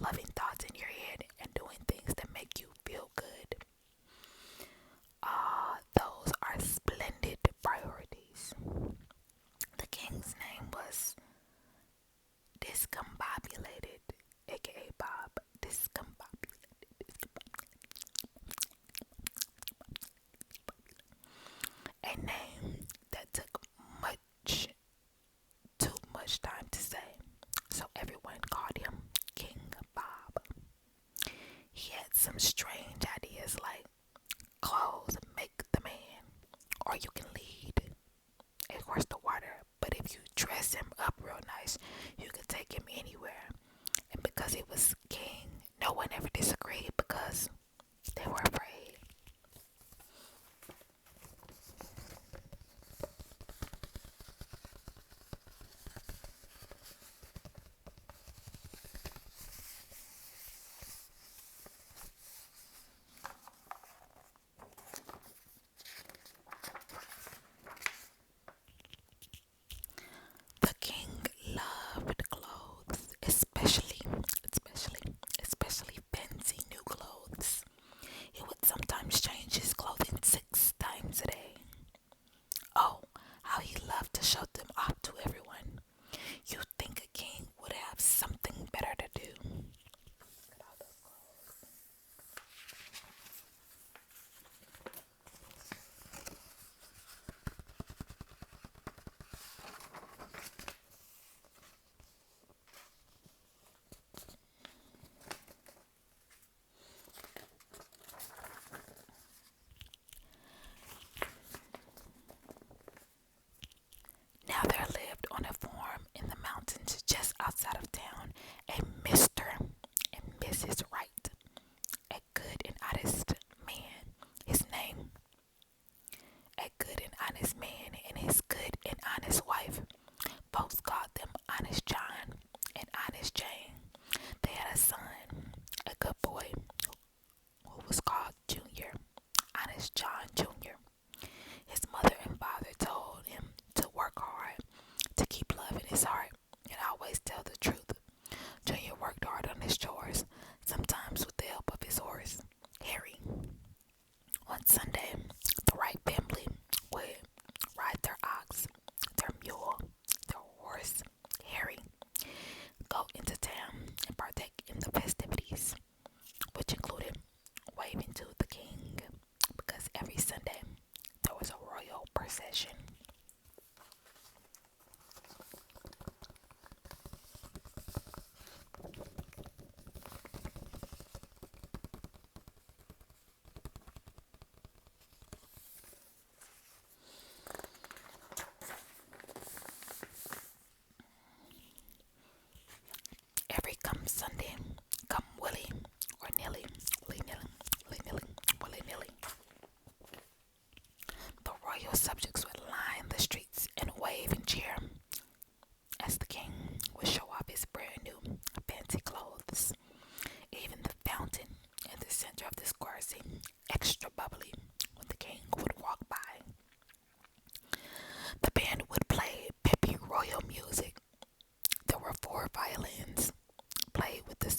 loving thoughts in your head and doing things that make you feel good. Those are splendid priorities. The king's name was Discombobulated, aka Bob. A name that took much, too much time to say, so everyone called him King Bob. He had some strange ideas like clothes make the man, or you can lead a horse to water, but if you dress him up real nice, you can take him anywhere. And because he was king, no one ever disagreed because they were afraid. The king loved clothes, especially fancy new clothes. He would sometimes change his clothing 6 times a day. Oh, how he loved to show them off to everyone. You'd think a king would have something better to do. Now there lived on a farm in the mountains just outside of town a Mr. and Mrs. Wright, a good and honest man. His name, a good and honest man, and his good and honest wife. Folks called them Honest John and Honest Jane. They had a son, a good boy, who was called Junior, Honest John Jr. His mother and father told him to work hard, to keep love in his heart, and always tell the truth. Junior worked hard on his chores, sometimes with the help of his horse, Harry. On Sunday, the Wright family would ride their ox, their mule, their horse, Harry, go into town and partake in the festivities, which included waving to the king, because every Sunday there was a royal procession. Every come Sunday, come Willie or Nilly, Willie Nilly. The royal subjects would line the streets and wave and cheer as the king would show off his brand new fancy clothes. Even the fountain in the center of the square seemed extra bubbly when the king would walk by. The band would play peppy royal music. There were 4 violins played with the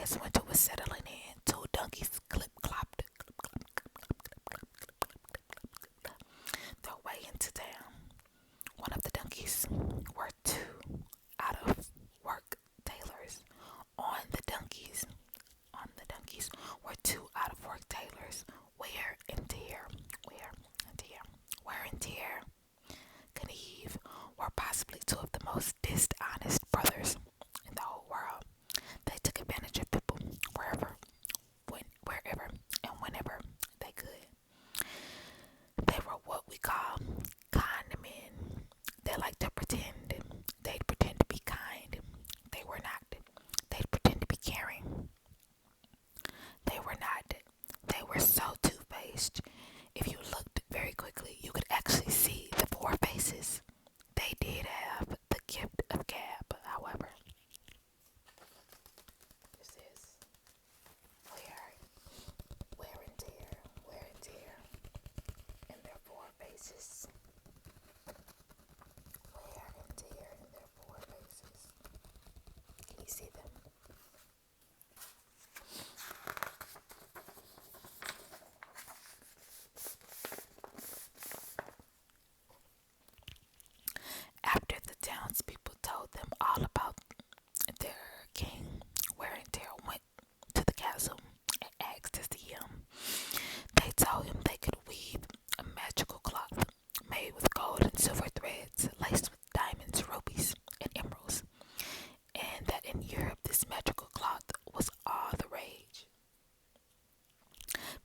As winter was settling in, two donkeys clip clopped their way into town. One of the donkeys were two out of work tailors. On the donkeys, on the donkeys were two out of work tailors. Wear and tear, wear and tear, wear and tear. Knieve were possibly two of the most dishonest brothers in the whole world. They took advantage of people wherever and whenever they could. They were what we call kind men. They like to pretend. They'd pretend to be kind. They were not. They'd pretend to be caring. They were not. They were so two-faced. If you looked very quickly, you could actually see the four faces. They did have the gift of gab, however. This is wear and tear, and their four faces. Wear and tear in their four faces. Can you see them? After the townspeople told them all about their king, Wear and Tear went to the castle and asked to see him. They told him they could weave a magical cloth made with gold and silver threads, laced with diamonds, rubies, and emeralds, and that in Europe this magical cloth was all the rage.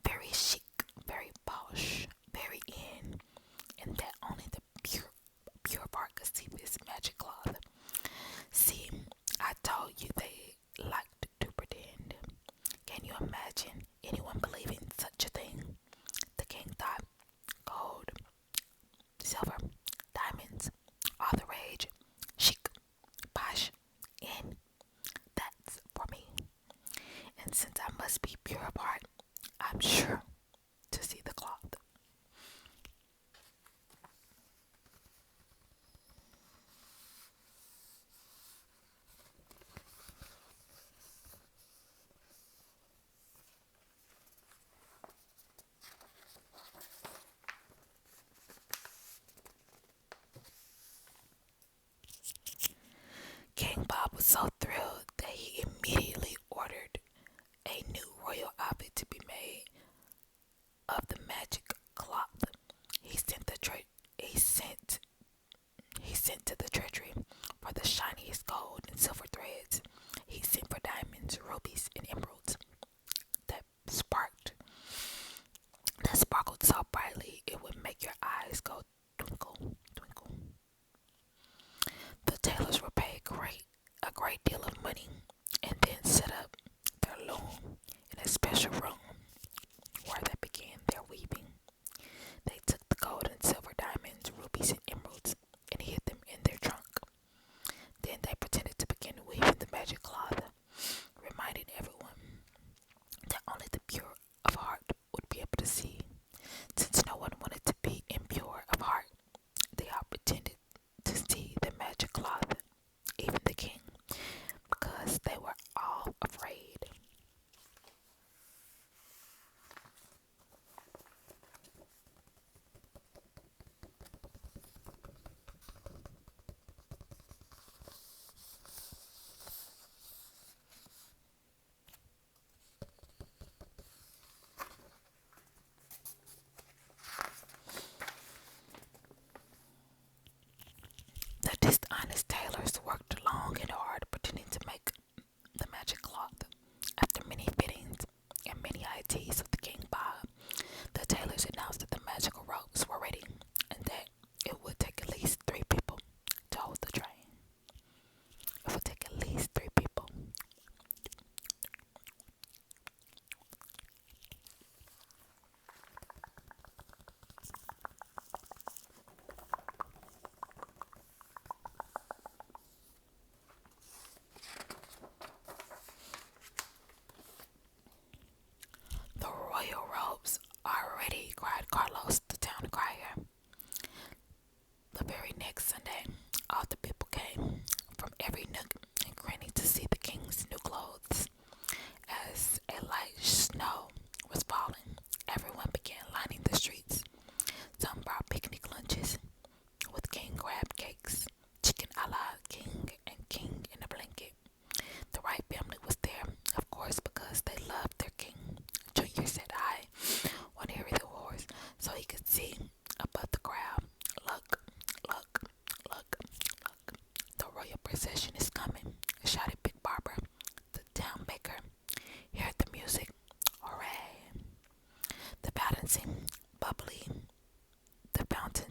Very chic, very posh, very in, and that only the pure part could see this magic cloth. See, I told you they liked to pretend. Can you imagine anyone believing such a thing? The king thought, gold, silver, diamonds, all the rage, chic, posh, in, that's for me. And since I must be pure of heart, I'm sure to see the cloth. King Bob was so thrilled that he immediately ordered a new royal outfit to be made of the magic cloth. He sent the tre- he sent to the treasury for the shiniest gold and silver threads. He sent for diamonds, rubies, and emeralds that sparked that sparkled so brightly it would make your eyes go twinkle, twinkle. The tailors were paid a great deal of money and then set up their loom in a special room where they began their weaving. They took the gold and silver diamonds, rubies, and emeralds and hid them in their trunk. Then they pretended to begin weaving the magic cloth, reminding everyone that only the pure of heart would be able to see. Since no one wanted to be impure of heart, they all pretended to see the magic cloth, even the king, because they were all afraid.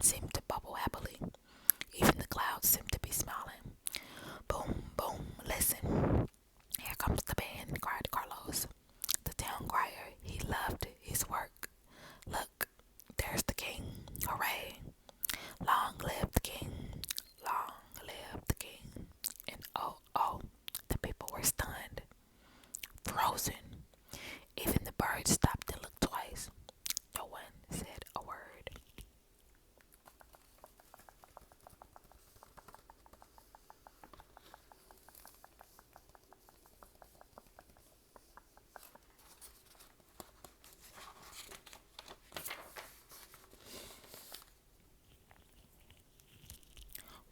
sun seemed to bubble happily. Even the clouds seemed to be smiling. Boom, boom, listen. Here comes the band, cried Carlos. The town crier. He loved his work. Look, there's the king. Hooray. Long live the king. Long live the king. And oh, oh, the people were stunned, frozen. Even the birds stopped to look twice. No one said a word.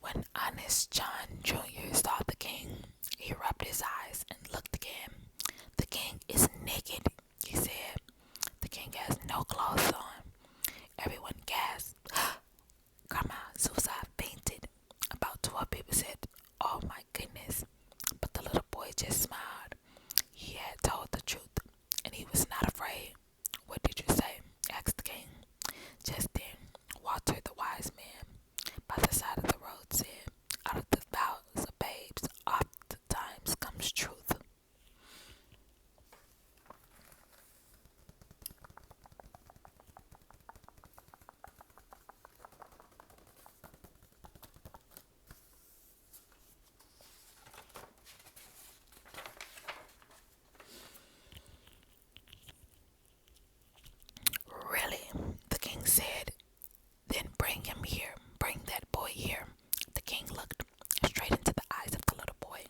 When honest John Jr. saw the king, he rubbed his eyes and looked again. The king is naked, he said. The king has no clothes on. Everyone gasped. Grandma Susa fainted. About 12 people said, "Oh my goodness." But the little boy just smiled. He had told the truth, and he was not afraid. "What did you say?" asked the king. Just then, Walter the wise man by the side of the road said, "Out of the mouths of babes oftentimes comes truth." "Really?" the king said. "Then bring him here. Bring that boy here." The king looked straight into the eyes of the little boy.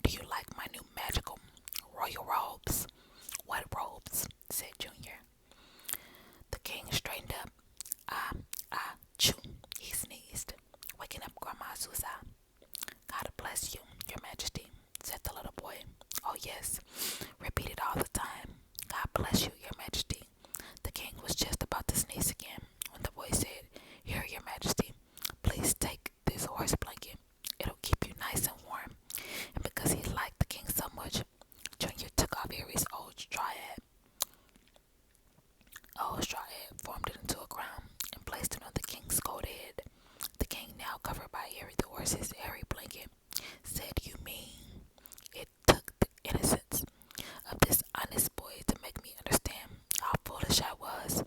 "Do you like my new magical royal robes?" "What robes?" said Junior. The king straightened up. Ah, choo, he sneezed, waking up Grandma Susa. "God bless you, your majesty," said the little boy. "Oh yes, repeat it all the time. God bless you, your majesty." The king was just about to sneeze again when the boy said, "Here, your majesty, please take this horse blanket. It'll keep you nice and warm." And because he liked the king so much, Junior took off Harry's old straw hat, formed it into a crown, and placed it on the king's gold head. The king, now covered by Harry the horse's hairy blanket, said, "You mean it took the innocence of this honest boy to make me understand how foolish I was,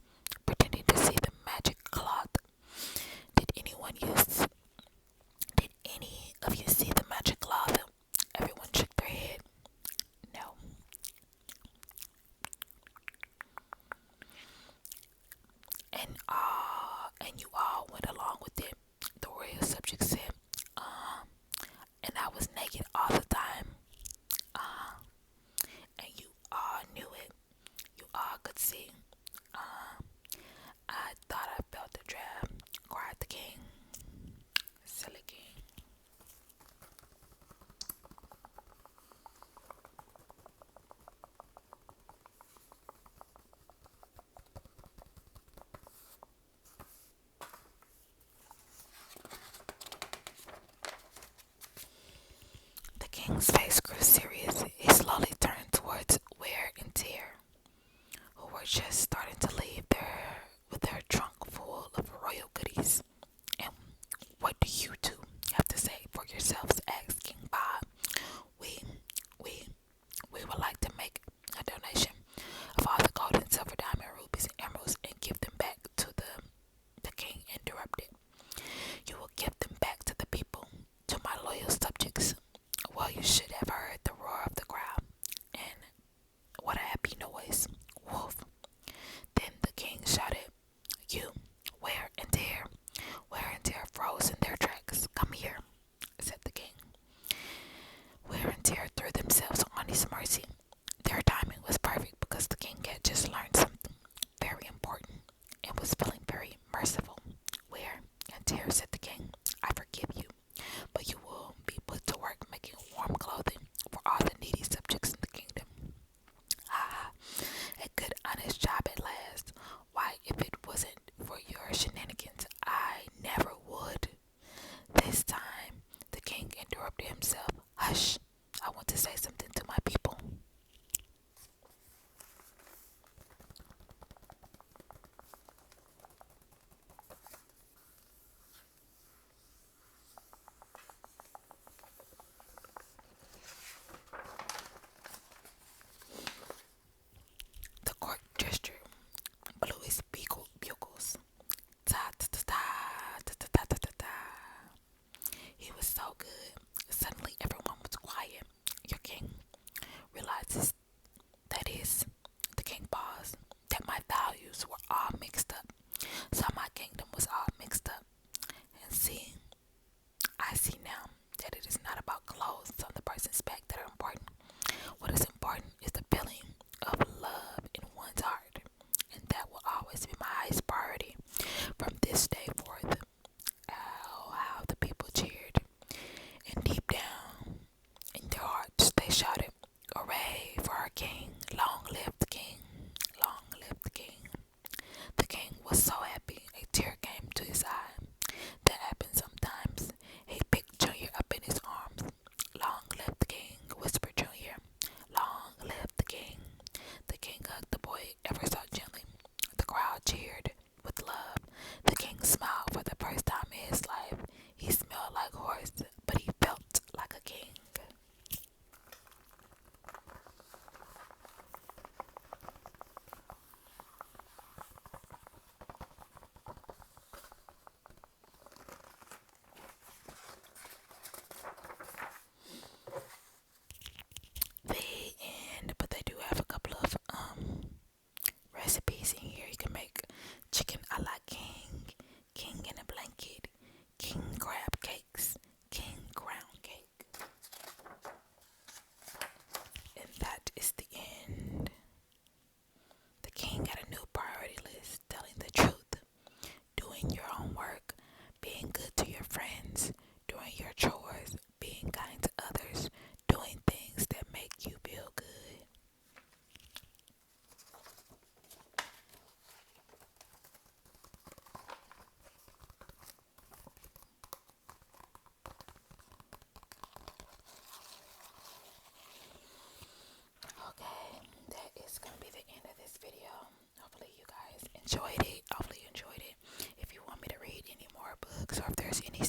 pretending to see the magic cloth. Did anyone use did any of you see the magic cloth?" Everyone shook their head. "No." And you all went along with it, the royal subject said. And I was naked all the time. Uh, and you all knew it. You all could see. Uh, I thought I felt the draft," cried the king. Silly king. The king's face grew serious. He slowly turned towards Wear and Tear, who were just starting to leave with their trunk full of royal goodies. "And what do you two have to say for yourselves?" asked King Bob. We we we would like to make a donation of all the gold and silver, diamond, rubies, and emeralds and give them back to the king interrupted. "You will give them back to the people, to my loyal subjects." Well, you should have heard the roar of the crowd, and what a happy noise. Wolf. Then the king shouted, "You, Wear and Tear froze in their tracks. Come here," said the king. Wear and Tear threw themselves on his mercy. Their timing was perfect because the king had just learned something very important and was feeling very merciful. "Wear and Tear," said the king, "I forgive you, but you will be put to work making warm clothing for all the needy subjects in the kingdom." "Ah, a good honest job at last. Why, if it wasn't for your shenanigans, I never would." This time, the king interrupted himself. "Hush, I want to say something to my people." enjoyed it. Hopefully you enjoyed it. If you want me to read any more books or if there's any